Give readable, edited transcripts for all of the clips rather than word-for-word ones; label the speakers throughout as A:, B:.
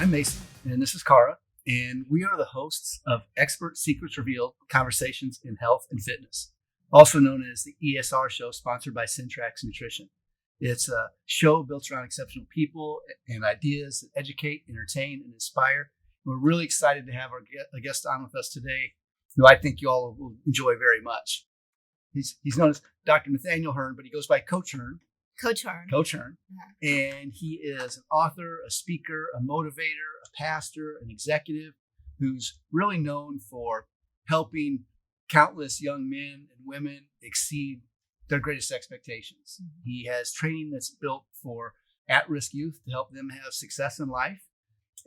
A: I'm Mason, and this is Cara, and we are the hosts of Expert Secrets Revealed Conversations in Health and Fitness, also known as the ESR show, sponsored by Syntrax Nutrition. It's a show built around exceptional people and ideas that educate, entertain, and inspire. We're really excited to have a guest on with us today, who I think you all will enjoy very much. He's known as Dr. Nathanial Hearne, but he goes by Coach Hearne.
B: Coach Hearne.
A: Coach Hearne. And he is an author, a speaker, a motivator, a pastor, an executive who's really known for helping countless young men and women exceed their greatest expectations. Mm-hmm. He has training that's built for at-risk youth to help them have success in life.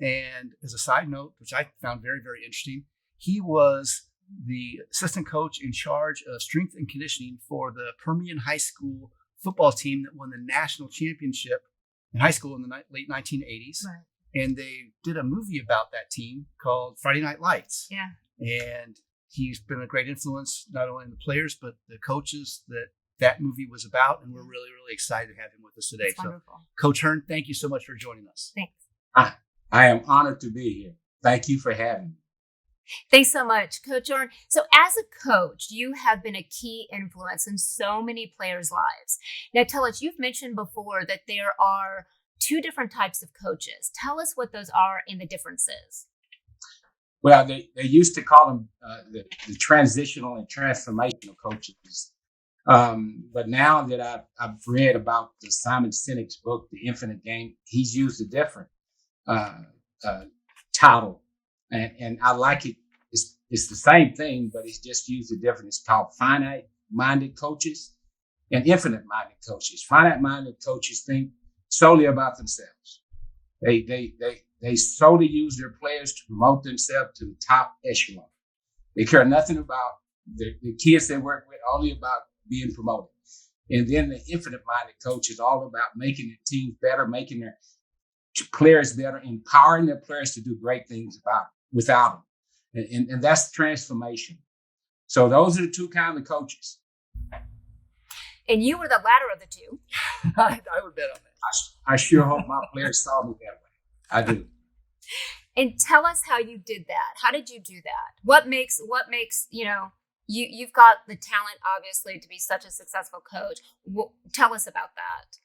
A: And as a side note, which I found very, very interesting, he was the assistant coach in charge of strength and conditioning for the Permian High School football team that won the national championship in high school in the late 1980s. Right. And they did a movie about that team called Friday Night Lights.
B: Yeah.
A: And he's been a great influence, not only in the players, but the coaches that movie was about. And we're really, really excited to have him with us today.
B: That's wonderful.
A: Coach Hearne, thank you so much for joining us.
B: Thanks.
C: I am honored to be here. Thank you for having me.
B: Thanks so much, Coach Hearne. So as a coach, you have been a key influence in so many players' lives. Now tell us, you've mentioned before that there are two different types of coaches. Tell us what those are and the differences.
C: Well, they used to call them the transitional and transformational coaches. But now that I've read about the Simon Sinek's book, The Infinite Game, he's used a different title. And I like it. It's the same thing, but it's just used a different. It's called finite-minded coaches and infinite-minded coaches. Finite-minded coaches think solely about themselves. They solely use their players to promote themselves to the top echelon. They care nothing about the kids they work with, only about being promoted. And then the infinite-minded coach is all about making their teams better, making their players better, empowering their players to do great things without them. And that's transformation. So those are the two kinds of coaches.
B: And you were the latter of the two.
A: I would bet on that.
C: I sure hope my players saw me that way. I do.
B: And tell us how you did that. How did you do that? What makes you've got the talent, obviously, to be such a successful coach. Tell us about that.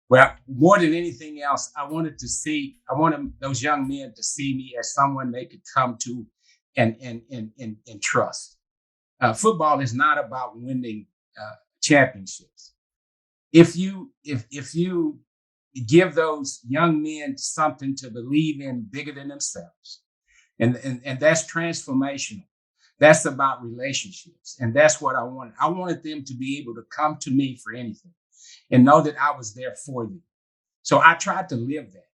C: Well, more than anything else, I wanted those young men to see me as someone they could come to and trust. Football is not about winning championships. If you give those young men something to believe in bigger than themselves, and that's transformational. That's about relationships, and that's what I wanted. I wanted them to be able to come to me for anything and know that I was there for them. So I tried to live that.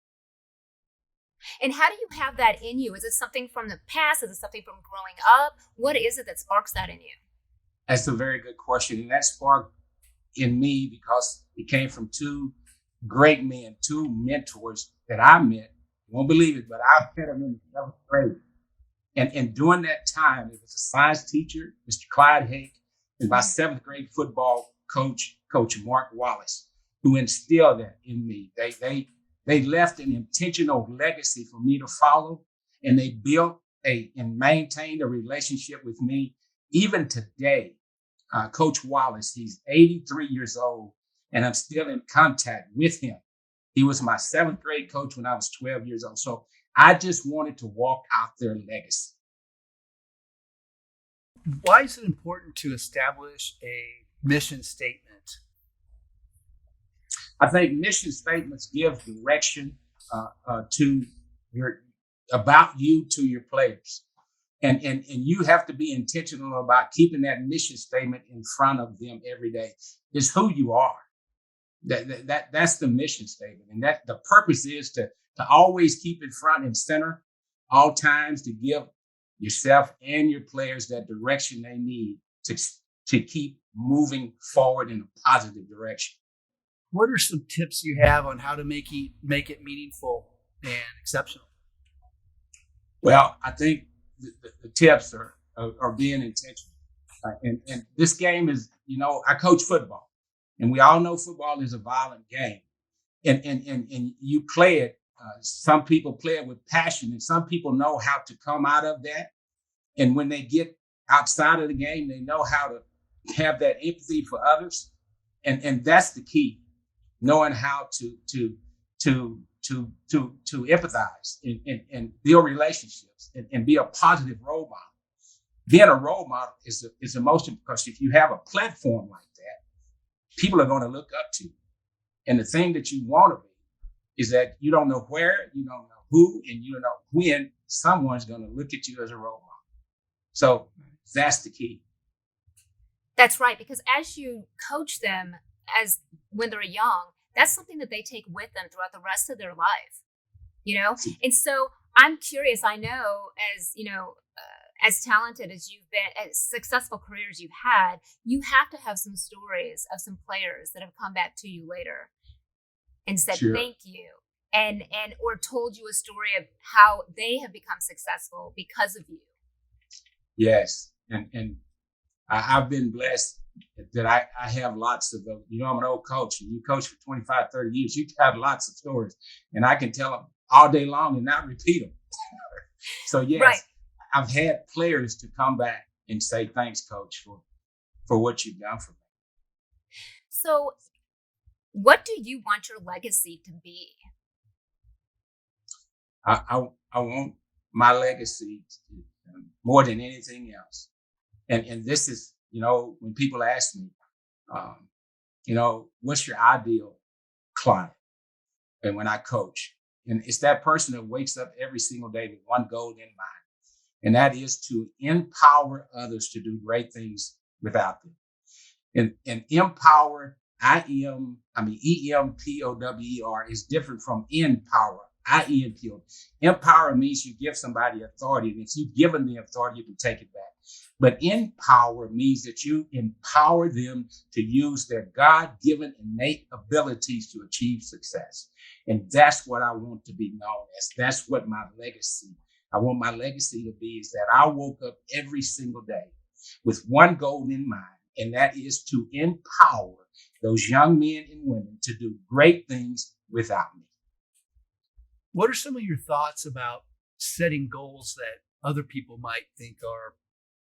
B: And how do you have that in you? Is it something from the past? Is it something from growing up? What is it that sparks that in you?
C: That's a very good question. And that sparked in me because it came from two great men, two mentors that I met. You won't believe it, but I met them in the 7th grade. And during that time, it was a science teacher, Mr. Clyde Hake, and my 7th grade football coach, Coach Mark Wallace, who instilled that in me. They left an intentional legacy for me to follow, and they built and maintained a relationship with me. Even today, Coach Wallace, he's 83 years old, and I'm still in contact with him. He was my 7th grade coach when I was 12 years old. So I just wanted to walk out their legacy.
A: Why is it important to establish a mission statement?
C: I think mission statements give direction about you to your players. And you have to be intentional about keeping that mission statement in front of them every day. It's who you are. That's the mission statement. And that the purpose is to always keep it front and center all times, to give yourself and your players that direction they need to keep moving forward in a positive direction.
A: What are some tips you have on how to make it meaningful and exceptional?
C: Well, I think the tips are being intentional. And this game is, I coach football, and we all know football is a violent game. And you play it some people play it with passion, and some people know how to come out of that. And when they get outside of the game, they know how to have that empathy for others, and that's the key, knowing how to empathize and build relationships and be a positive role model. Being a role model is the most important, because if you have a platform like that, people are going to look up to you. And the thing that you want to be is that you don't know where, you don't know who, and you don't know when someone's going to look at you as a role model. So that's the key.
B: That's right, because as you coach them as when they're young, that's something that they take with them throughout the rest of their life, And so I'm curious, I know as talented as you've been, as successful careers you've had, you have to have some stories of some players that have come back to you later and said,
C: Sure.
B: Thank you. And or told you a story of how they have become successful because of you.
C: Yes. And I've been blessed that I have lots of those. I'm an old coach, and you coach for 25, 30 years. You have lots of stories, and I can tell them all day long and not repeat them. So yes,
B: right.
C: I've had players to come back and say, thanks, coach, for what you've done for me.
B: So what do you want your legacy to be?
C: I want my legacy more than anything else. And this is, when people ask me, what's your ideal client? And when I coach, and it's that person that wakes up every single day with one goal in mind, and that is to empower others to do great things without them. And empower, EMPOWER is different from empower. IEMPO. Empower means you give somebody authority, and if you've given the authority, you can take it back. But empower means that you empower them to use their God-given innate abilities to achieve success. And that's what I want to be known as. That's what my legacy. I want my legacy to be is that I woke up every single day with one goal in mind, and that is to empower those young men and women to do great things without me.
A: What are some of your thoughts about setting goals that other people might think are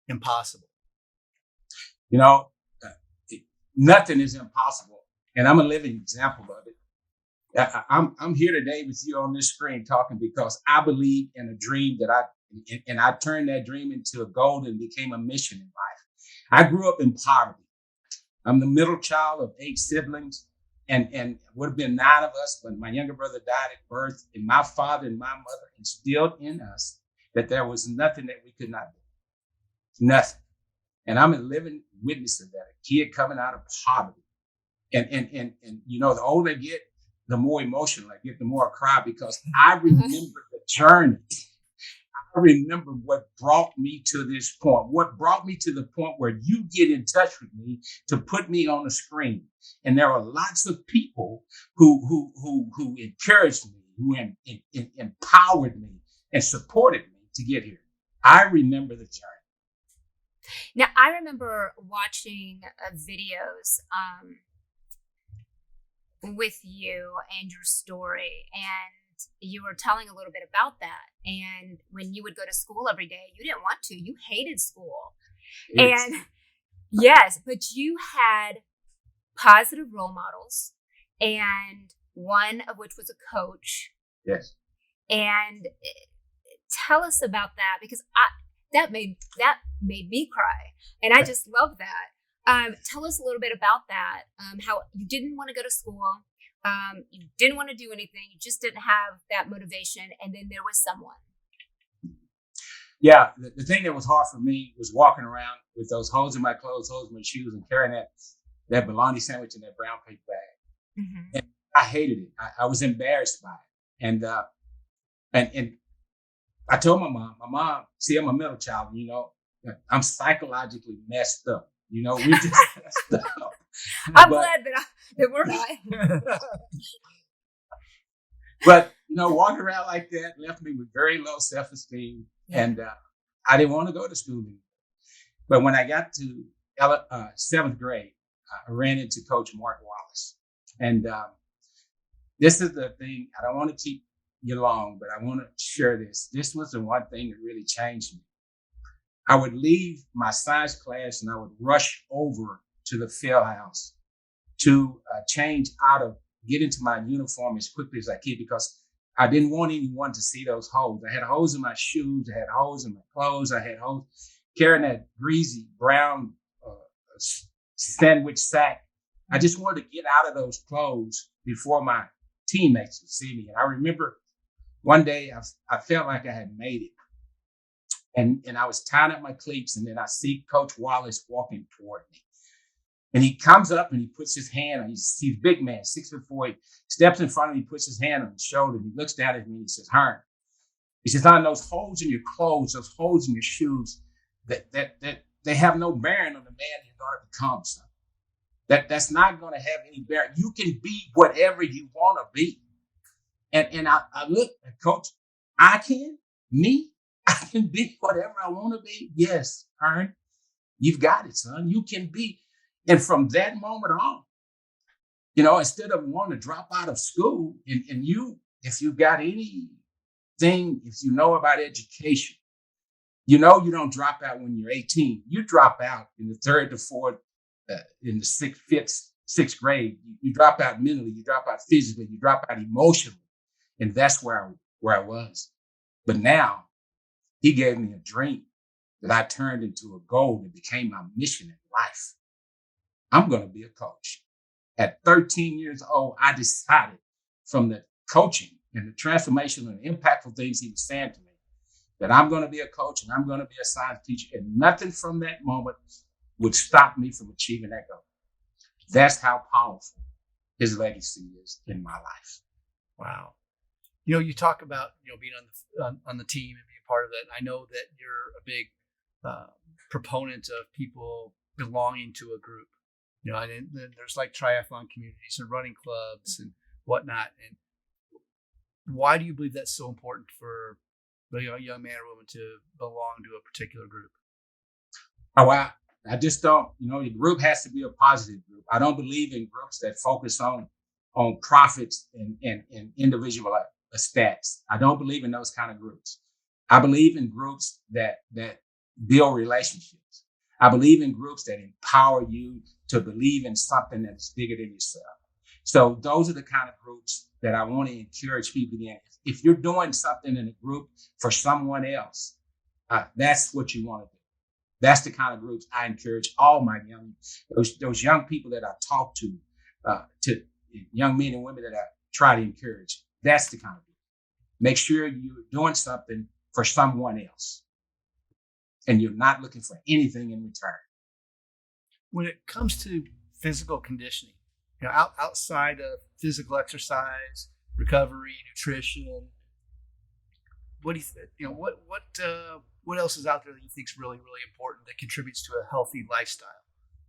A: impossible?
C: Nothing is impossible, and I'm a living example of it. I'm here today with you on this screen talking because I believe in a dream that I turned that dream into a goal and became a mission in life. I grew up in poverty. I'm the middle child of 8 siblings. And would have been 9 of us, but my younger brother died at birth, and my father and my mother instilled in us that there was nothing that we could not do. Nothing. And I'm a living witness of that. A kid coming out of poverty. And the older I get, the more emotional I get, the more I cry, because I remember the journey. I remember what brought me to this point, what brought me to the point where you get in touch with me to put me on the screen. And there are lots of people who encouraged me, who empowered me and supported me to get here. I remember the journey.
B: Now, I remember watching videos with you and your story, and you were telling a little bit about that. And when you would go to school every day, you didn't want to. You hated school.
C: Yes.
B: And yes, but you had positive role models, and one of which was a coach.
C: Yes.
B: And tell us about that, because that made me cry, and I just love that. Tell us a little bit about that. How you didn't want to go to school, you didn't want to do anything, you just didn't have that motivation, and then there was someone.
C: Yeah, the thing that was hard for me was walking around with those holes in my clothes, holes in my shoes, and carrying that bologna sandwich in that brown paper bag.
B: Mm-hmm.
C: And I hated it. I was embarrassed by it. And I told my mom, see, I'm a middle child, I'm psychologically messed up. We just messed up.
B: I'm glad that we're not.
C: But, walking around like that left me with very low self-esteem. Yeah. And I didn't want to go to school anymore. But when I got to 7th grade, I ran into Coach Mark Wallace. And this is the thing. I don't want to keep get long, but I want to share this. This was the one thing that really changed me. I would leave my science class and I would rush over to the field house to change get into my uniform as quickly as I could because I didn't want anyone to see those holes. I had holes in my shoes. I had holes in my clothes. I had holes carrying that greasy brown sandwich sack. I just wanted to get out of those clothes before my teammates would see me. And I remember one day I felt like I had made it. And I was tying up my cleats, and then I see Coach Wallace walking toward me. And he comes up and he puts his hand on, he's a big man, 6'4", he steps in front of me, puts his hand on his shoulder, and he looks down at me and he says, Hearne. He says, on those holes in your clothes, those holes in your shoes, that they have no bearing on the man you're going to become, son. That's not going to have any bearing. You can be whatever you want to be. And I look at Coach, I can be whatever I want to be. Yes, Hearne, you've got it, son. You can be. And from that moment on, instead of wanting to drop out of school, and you, if you've got anything, if you know about education, you don't drop out when you're 18. You drop out in the third to fourth, in the sixth grade. You drop out mentally, you drop out physically, you drop out emotionally. And that's where I was. But now he gave me a dream that I turned into a goal that became my mission in life. I'm going to be a coach. At 13 years old, I decided from the coaching and the transformational and impactful things he was saying to me that I'm going to be a coach and I'm going to be a science teacher. And nothing from that moment would stop me from achieving that goal. That's how powerful his legacy is in my life.
A: Wow. You talk about, being on the team and being part of it. I know that you're a big proponent of people belonging to a group. And there's like triathlon communities and running clubs and whatnot. And why do you believe that's so important for a young man or woman to belong to a particular group?
C: Oh, I just don't. The group has to be a positive group. I don't believe in groups that focus on profits and individual stats. I don't believe in those kind of groups. I believe in groups that build relationships. I believe in groups that empower you to believe in something that's bigger than yourself. So those are the kind of groups that I want to encourage people in. If you're doing something in a group for someone else, that's what you want to do. That's the kind of groups I encourage all my those young people that I talk to young men and women that I try to encourage. That's the kind of group. Make sure you're doing something for someone else and you're not looking for anything in return.
A: When it comes to physical conditioning, outside of physical exercise, recovery, nutrition, what do you think? What else is out there that you think is really, really important that contributes to a healthy lifestyle?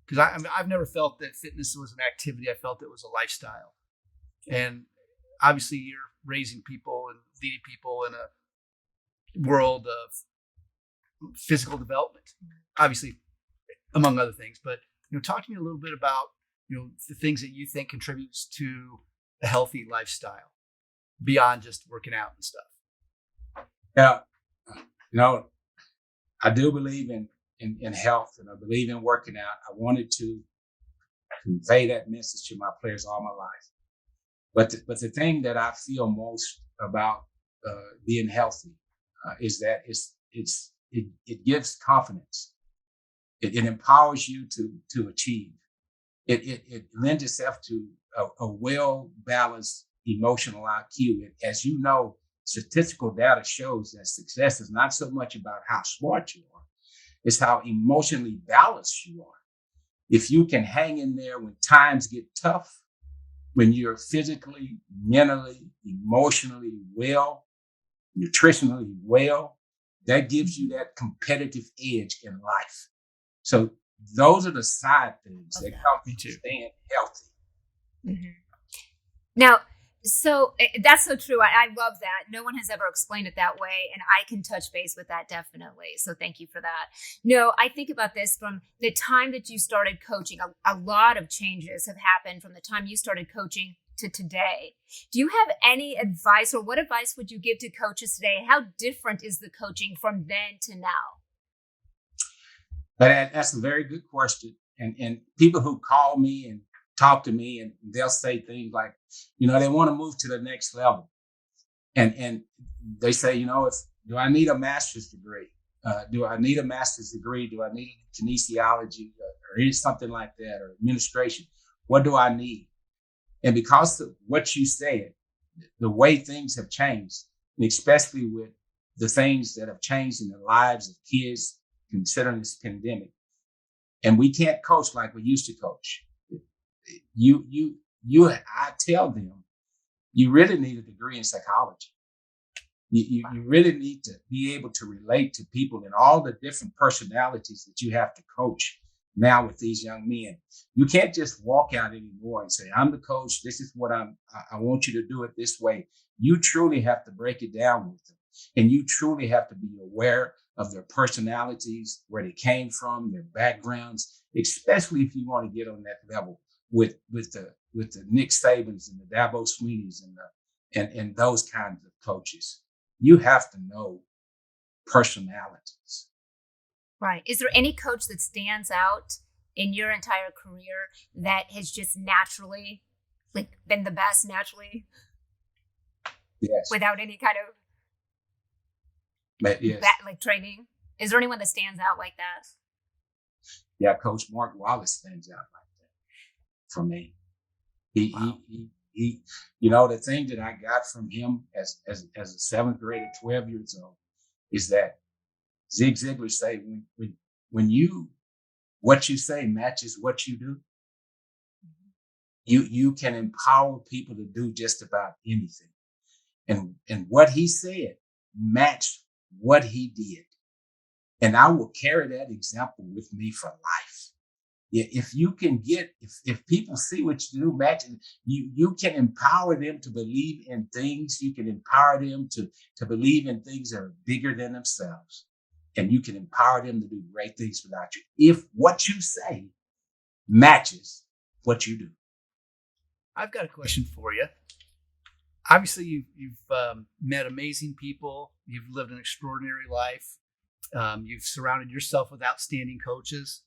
A: Because I've never felt that fitness was an activity. I felt it was a lifestyle. And obviously, you're raising people and leading people in a world of physical development, obviously, among other things. But talk to me a little bit about the things that you think contributes to a healthy lifestyle beyond just working out and stuff.
C: Yeah, I do believe in health, and I believe in working out. I wanted to convey that message to my players all my life. But the thing that I feel most about being healthy is that it gives confidence. It empowers you to achieve. It lends itself to a well-balanced emotional IQ. As you know, statistical data shows that success is not so much about how smart you are, it's how emotionally balanced you are. If you can hang in there when times get tough, when you're physically, mentally, emotionally well, nutritionally well, that gives you that competitive edge in life. So those are the side things that help you to stay healthy.
B: Mm-hmm. Now, so that's so true. I love that. No one has ever explained it that way, and I can touch base with that definitely. So thank you for that. No, I think about this from the time that you started coaching. A lot of changes have happened from the time you started coaching to today. Do you have any advice, or what advice would you give to coaches today? How different is the coaching from then to now?
C: But that's a very good question. And people who call me and talk to me, and they'll say things like, they want to move to the next level. And they say, do I need a master's degree? Do I need a master's degree? Do I need kinesiology or something like that, or administration? What do I need? And because of what you said, the way things have changed, and especially with the things that have changed in the lives of kids, considering this pandemic, and we can't coach like we used to coach. I tell them, you really need a degree in psychology. You really need to be able to relate to people and all the different personalities that you have to coach now with these young men. You can't just walk out anymore and say, I'm the coach. This is what I want you to do it this way. You truly have to break it down with them. And you truly have to be aware of their personalities, where they came from, their backgrounds, especially if you want to get on that level with the Nick Sabans and the Dabo Sweeneys and those kinds of coaches. You have to know personalities.
B: Right. Is there any coach that stands out in your entire career that has just naturally been the best naturally?
C: Yes.
B: Without any kind of
C: yes.
B: training? Is there anyone that stands out like that?
C: Yeah, Coach Mark Wallace stands out like that for me.
B: Wow.
C: He the thing that I got from him as a seventh grader, 12 years old, is that Zig Ziglar say, when what you say matches what you do, you can empower people to do just about anything. And what he said matched what he did. And I will carry that example with me for life. If you can if people see what you do, matching, you can empower them to believe in things. You can empower them to believe in things that are bigger than themselves. And you can empower them to do great things without you, if what you say matches what you do.
A: I've got a question for you. Obviously, you've met amazing people. You've lived an extraordinary life. You've surrounded yourself with outstanding coaches.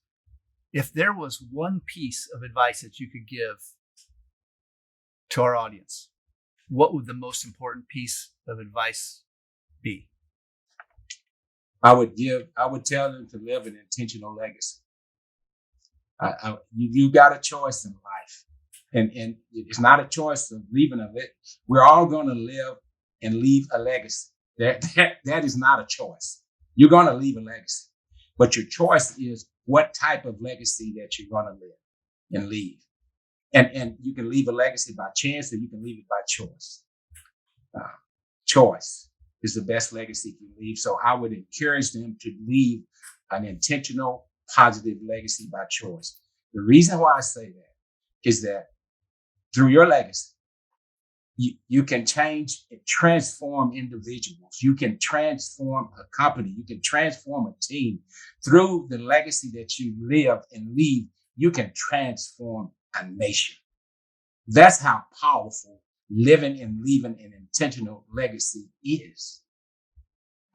A: If there was one piece of advice that you could give to our audience, what would the most important piece of advice be?
C: I would tell them to live an intentional legacy. You got a choice in life, and it's not a choice of leaving a legacy. We're all going to live and leave a legacy. That is not a choice. You're going to leave a legacy, but your choice is what type of legacy that you're going to live and leave. And you can leave a legacy by chance, or you can leave it by choice. Choice is the best legacy you can leave. So I would encourage them to leave an intentional, positive legacy by choice. The reason why I say that is that through your legacy, you can change and transform individuals. You can transform a company. You can transform a team. Through the legacy that you live and leave, you can transform a nation. That's how powerful living and leaving an intentional legacy is.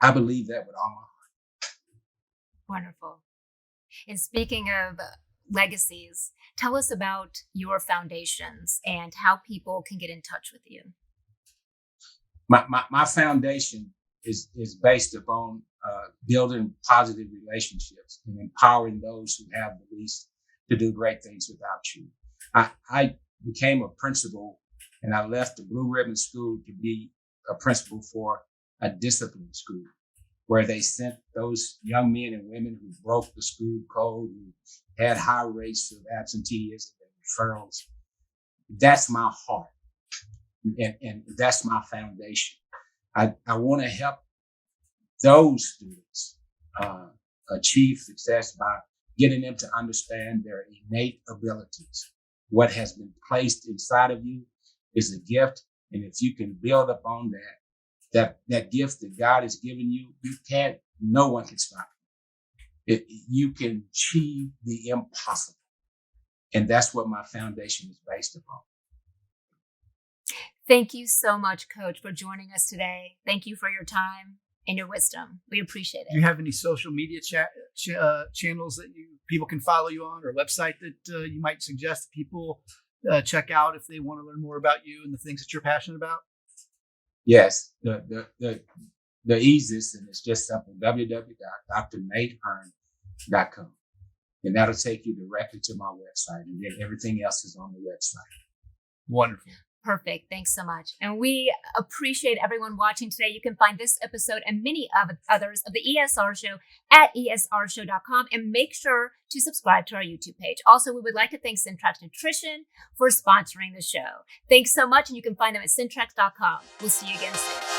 C: I believe that with all my heart.
B: Wonderful. And speaking of legacies, tell us about your foundations and how people can get in touch with you.
C: My foundation is based upon building positive relationships and empowering those who have the least to do great things without you. I became a principal, and I left the Blue Ribbon School to be a principal for a discipline school, where they sent those young men and women who broke the school code, who had high rates of absenteeism and referrals. That's my heart, and that's my foundation. I want to help those students achieve success by getting them to understand their innate abilities. What has been placed inside of you is a gift, and if you can build upon that gift that God has given you, no one can stop you. You can achieve the impossible. And that's what my foundation is based upon.
B: Thank you so much, Coach, for joining us today. Thank you for your time and your wisdom. We appreciate
A: Do you
B: it.
A: have any social media channels that people can follow you on, or a website that you might suggest that people check out if they want to learn more about you and the things that you're passionate about?
C: Yes, the easiest, and it's just simple, www.drnatehearne.com. And that'll take you directly to my website. And then everything else is on the website.
A: Wonderful.
B: Perfect. Thanks so much. And we appreciate everyone watching today. You can find this episode and many others of the ESR Show at esrshow.com, and make sure to subscribe to our YouTube page. Also, we would like to thank Syntrax Nutrition for sponsoring the show. Thanks so much, and you can find them at syntrax.com. We'll see you again soon.